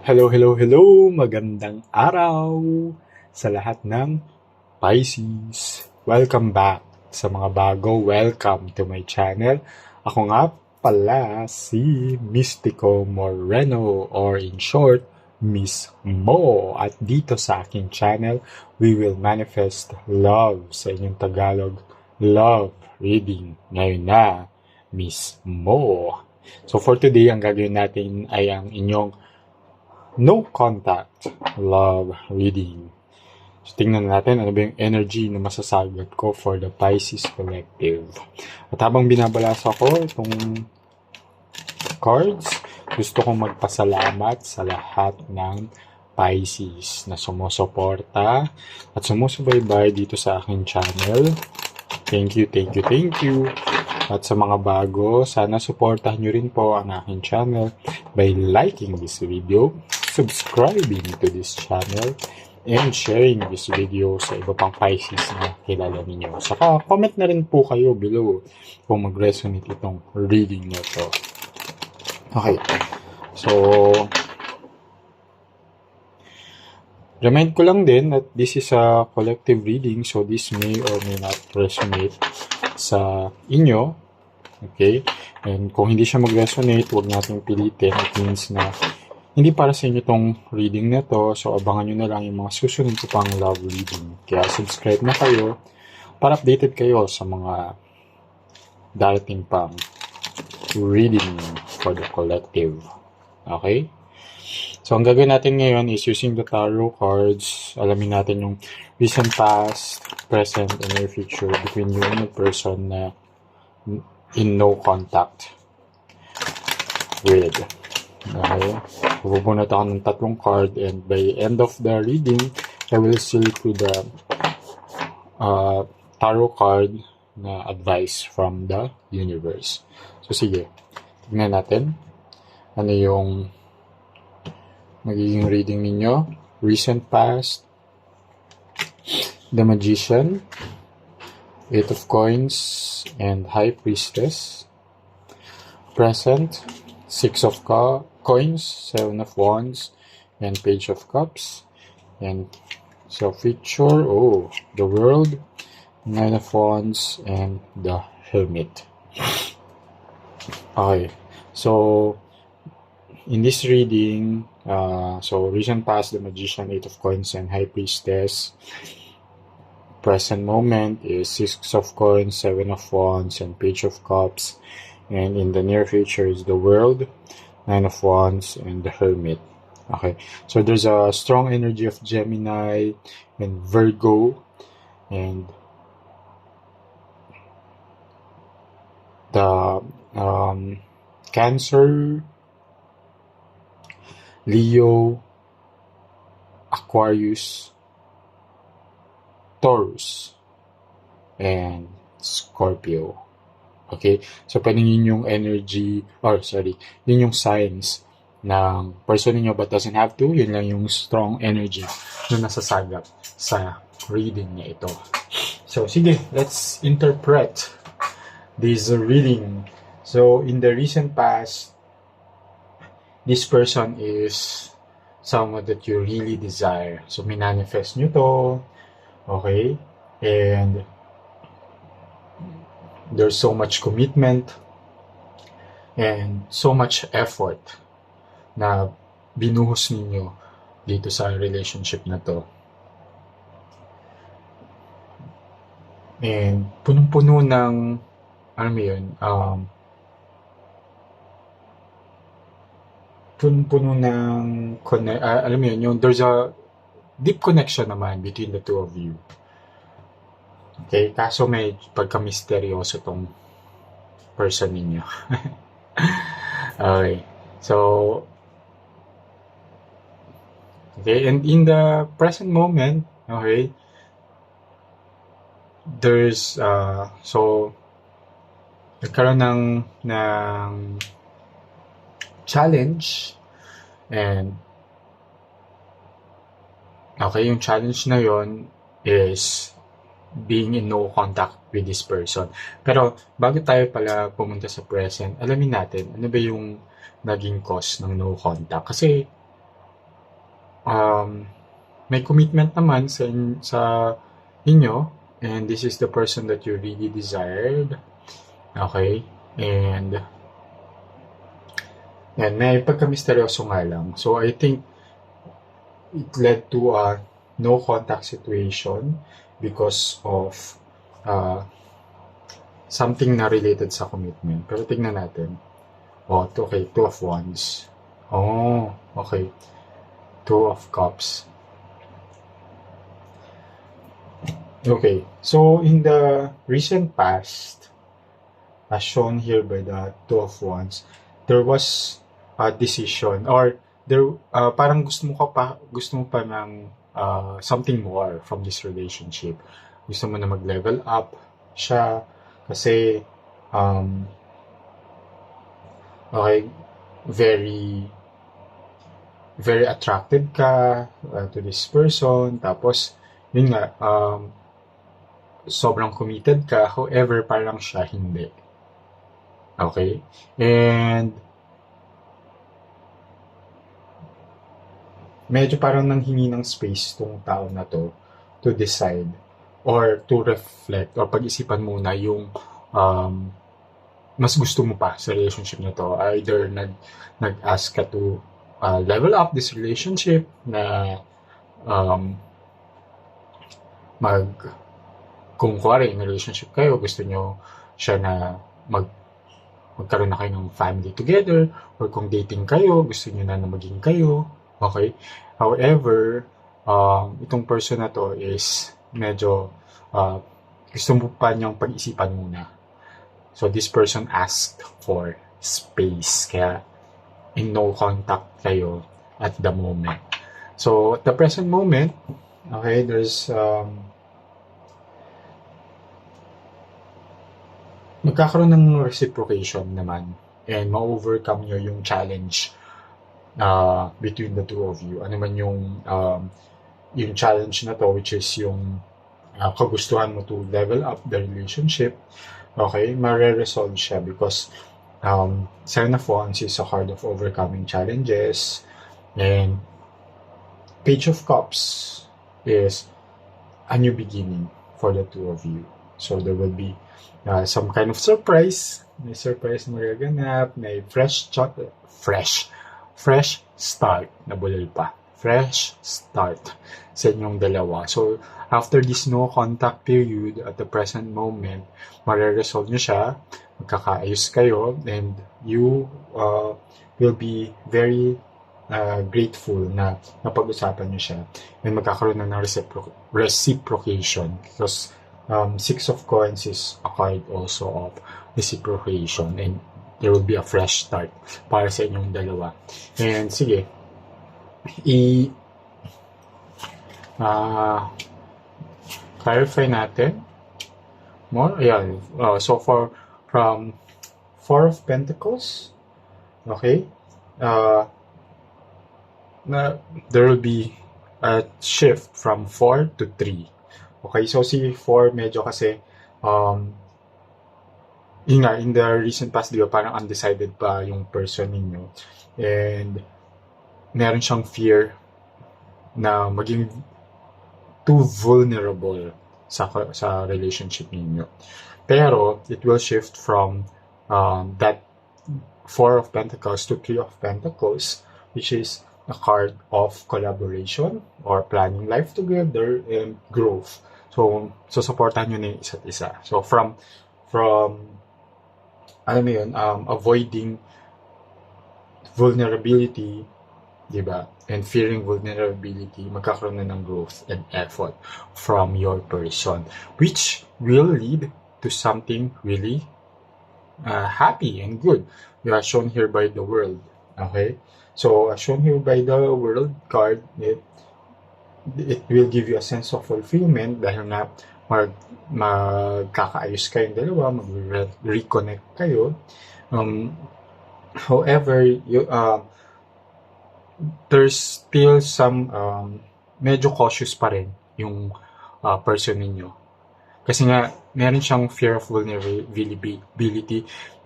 Hello, hello, hello! Magandang araw sa lahat ng Pisces. Welcome back sa mga bago. Welcome to my channel. Ako nga pala si Mystico Moreno or in short, Miss Mo. At dito sa aking channel, we will manifest love sa inyong Tagalog love reading. Ngayon na, Miss Mo. So for today, ang gagawin natin ay ang inyong no contact love reading. So, tingnan natin ano ba yung energy na masasagad ko for the Pisces Collective. At habang binabalasa ko itong cards, gusto kong magpasalamat sa lahat ng Pisces na sumusuporta at sumusubaybay dito sa aking channel. Thank you, thank you, thank you. At sa mga bago, sana suportahan nyo rin po ang aking channel by liking this video, subscribing to this channel, and sharing this video sa iba pang Pisces na kilala ninyo. Saka comment na rin po kayo below kung mag-resonate itong reading na to. Okay, so remind ko lang din that this is a collective reading, so this may or may not resonate sa inyo. Okay? And kung hindi siya mag-resonate, huwag nating pilitin. It means na hindi para sa inyo tong reading na to. So, abangan nyo na lang yung mga susunod ko pang love reading. Kaya subscribe na kayo para updated kayo sa mga darating pang reading for the collective. Okay? So, ang gagawin natin ngayon is using the tarot cards. Alamin natin yung recent past, present, and near future between you and the person na in no contact with. Okay? Bubunot ako ng tatlong card and by end of the reading, I will seal it with the tarot card na advice from the universe. So, sige. Tignan natin ano yung magiging reading ninyo. Recent past, the Magician, Eight of Coins, and High Priestess. Present, Six of Coins, Seven of Wands, and Page of Cups. And so future, the World, Nine of Wands, and the Hermit. Okay, so in this reading, so recent past, the Magician, Eight of Coins, and High Priestess. Present moment is Six of Coins, Seven of Wands, and Page of Cups. And in the near future is the World, Nine of Wands, and the Hermit. Okay, so there's a strong energy of Gemini and Virgo, and the Cancer, Leo, Aquarius, Taurus, and Scorpio. Okay? So, pwede yun yung energy, yun yung signs ng person ninyo but doesn't have to. Yun lang yung strong energy na nasasagap sa reading niya ito. So, sige, let's interpret this reading. So, in the recent past, this person is someone that you really desire. So, minanifest nyo to. Okay? And there's so much commitment and so much effort na binuhos ninyo dito sa relationship na to. And punong-puno ng, alam mo yun, punong-puno ng, alam mo yun, there's a deep connection naman between the two of you. Okay? Kaso may pagka-misteryoso tong person ninyo. Okay. So, okay. And in the present moment, okay, there's, so, nagkaroon ng challenge and okay, yung challenge na yon is being in no contact with this person. Pero bago tayo pala pumunta sa present, alamin natin ano ba yung naging cause ng no contact. Kasi may commitment naman sa inyo, and this is the person that you really desired. Okay? And may pagka-misteryoso nga lang. So, I think it led to a no contact situation because of something na related sa commitment. Pero tignan natin. Okay, Two of Wands. Okay. Two of Cups. Okay, so in the recent past, as shown here by the Two of Wands, there was a decision, or there parang gusto mo pa ng something more from this relationship. Gusto mo na mag-level up siya kasi okay, very very attracted ka to this person, tapos yun nga, sobrang committed ka, however parang siya hindi. Okay? And medyo parang nanghingi ng space tong tao na to decide or to reflect or pag-isipan muna yung mas gusto mo pa sa relationship na to. Either nag-ask ka to level up this relationship na kung kuwari in relationship kayo, gusto nyo siya na magkaroon na kayo ng family together, or kung dating kayo, gusto nyo na maging kayo. Okay? However, itong person na to is medyo gusto mo pa niyang pag-isipan muna. So, this person asked for space. Kaya, in no contact kayo at the moment. So, at the present moment, okay, there's magkakaroon ng reciprocation naman, and ma-overcome nyo yung challenge between the two of you. Ano man yung challenge na to, which is yung kagustuhan mo to level up the relationship. Okay, mare-resolve siya because Seven of Wands is a card of overcoming challenges, and Page of Cups is a new beginning for the two of you. So there will be some kind of surprise. May surprise na magaganap, may fresh start, nabulol pa. Fresh start sa inyong dalawa. So, after this no contact period, at the present moment, mare-resolve nyo siya, magkakaayos kayo, and you will be very grateful na napag-usapan nyo siya, and magkakaroon na ng reciprocation, because Six of Coins is a card also of reciprocation, and there will be a fresh start para sa inyong dalawa. And sige, clarify natin more. Ayan, so from Four of Pentacles, okay, there will be a shift from 4 to 3. Okay, so si 4 medyo kasi in the recent past, di ba, parang undecided pa yung person ninyo, and meron siyang fear na maging too vulnerable sa relationship ninyo. Pero it will shift from that Four of Pentacles to Three of Pentacles, which is a card of collaboration or planning life together and growth. So supportan nyo na yung isa't isa. So from alam mo yun, avoiding vulnerability, diba, and fearing vulnerability, magkakaroon na ng growth and effort from your person, which will lead to something really happy and good. You are shown here by the World. Okay, so as shown here by the World card, it will give you a sense of fulfillment dahil na magkakaayos kayong dalawa, mag-reconnect kayo. However, there's still some medyo cautious pa rin yung person ninyo. Kasi nga, meron siyang fear of vulnerability.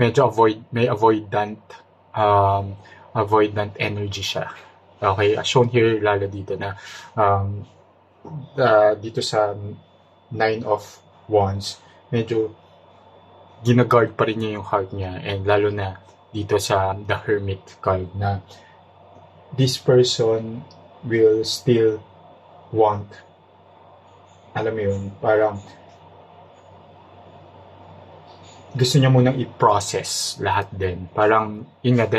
Medyo may avoidant energy siya. Okay, as shown here, lalo dito na um, dito sa Nine of Wands, medyo ginaguard pa rin niya yung heart niya, and lalo na dito sa the Hermit card na this person will still want, alam mo yun, parang gusto niya munang i-process lahat din. Parang, yun nga,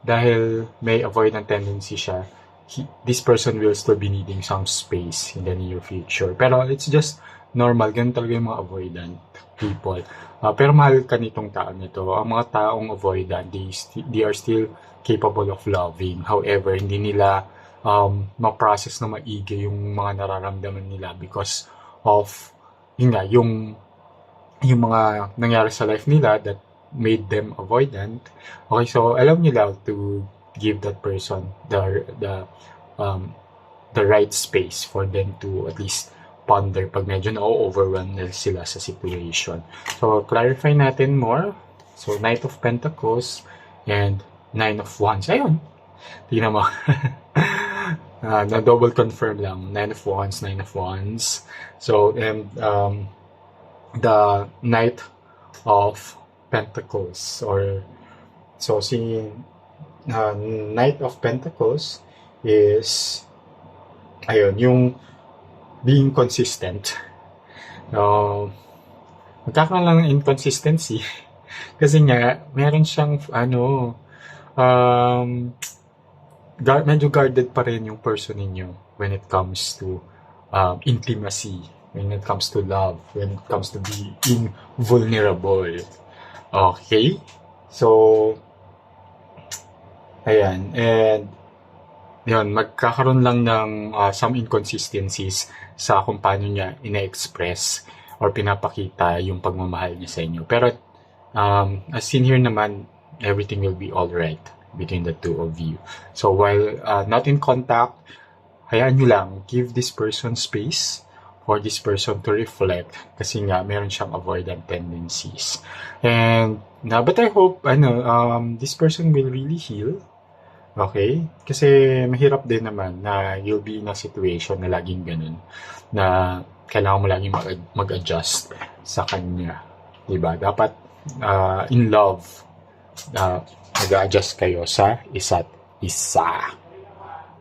dahil may avoidant tendency siya, this person will still be needing some space in the near future. Pero it's just normal, ganun talaga yung mga avoidant people. Pero mahal ka nitong tao nito. Ang mga taong avoidant, they are still capable of loving. However, hindi nila ma-process na maigi yung mga nararamdaman nila because of, yun nga, yung mga nangyari sa life nila that made them avoidant. Okay, so alam nila to give that person the right space for them to at least ponder pag medyo na-overwhelm na sila sa situation. So, clarify natin more. So, Knight of Pentacles and Nine of Wands. Ayun. Tingnan mo. Na-double confirm lang. Nine of Wands. So, and the Knight of Pentacles, or so si Knight of Pentacles is ayun, yung being consistent. Magkakaroon lang ng inconsistency kasi nga meron siyang medyo guarded pa rin yung person ninyo when it comes to intimacy, when it comes to love, when it comes to being vulnerable. Okay? So, ayan. And, yun, magkakaroon lang ng some inconsistencies sa kung paano niya ina-express or pinapakita yung pagmamahal niya sa inyo. Pero, as seen here naman, everything will be alright between the two of you. So, while not in contact, hayaan nyo lang, give this person space for this person to reflect kasi nga meron siyang avoidant tendencies. And but I hope this person will really heal. Okay? Kasi mahirap din naman na you'll be in a situation na laging ganun, na kailangan mo laging mag-adjust sa kanya. Diba? Dapat in love, mag-adjust kayo sa isa't isa.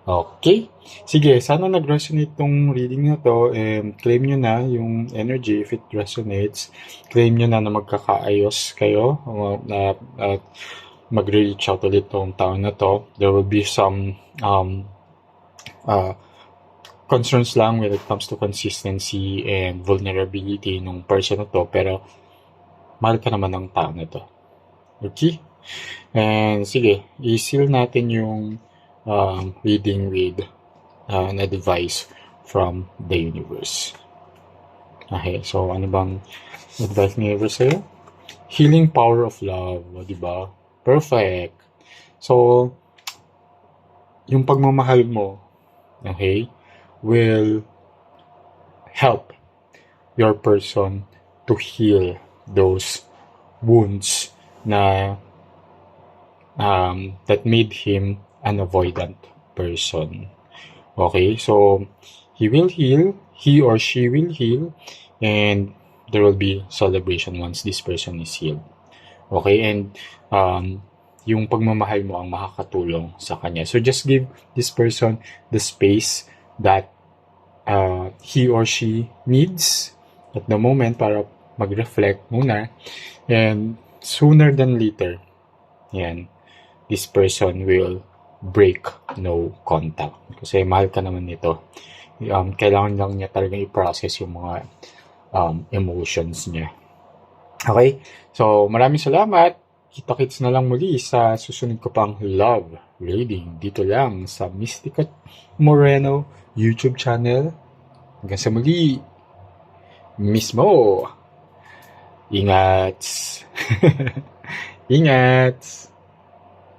Okay? Sige, sana nag-resonate tong reading na to, and claim nyo na yung energy if it resonates. Claim nyo na magkakaayos kayo, na mag-reach out ulit tong taon na to. There will be some concerns lang when it comes to consistency and vulnerability ng person na to, pero mahal ka naman ng tao na to. Okay? And sige, i-seal natin yung reading with an advice from the universe. Okay, so ano bang advice ng universe sa'yo? Healing power of love, diba? Perfect. So, yung pagmamahal mo, okay, will help your person to heal those wounds na that made him an avoidant person. Okay, so he will heal, he or she will heal, and there will be celebration once this person is healed. Okay, and yung pagmamahal mo ang makakatulong sa kanya. So just give this person the space that he or she needs at the moment para mag-reflect muna, and sooner than later, yan, this person will break no contact. Kasi mahal ka naman nito. Kailangan lang niya talaga i-process yung mga emotions niya. Okay? So, maraming salamat. Kita-kits na lang muli sa susunod ko pang love reading dito lang sa Mystica Moreno YouTube channel. Hanggang sa muli. Mismo. Ingat. Ingat.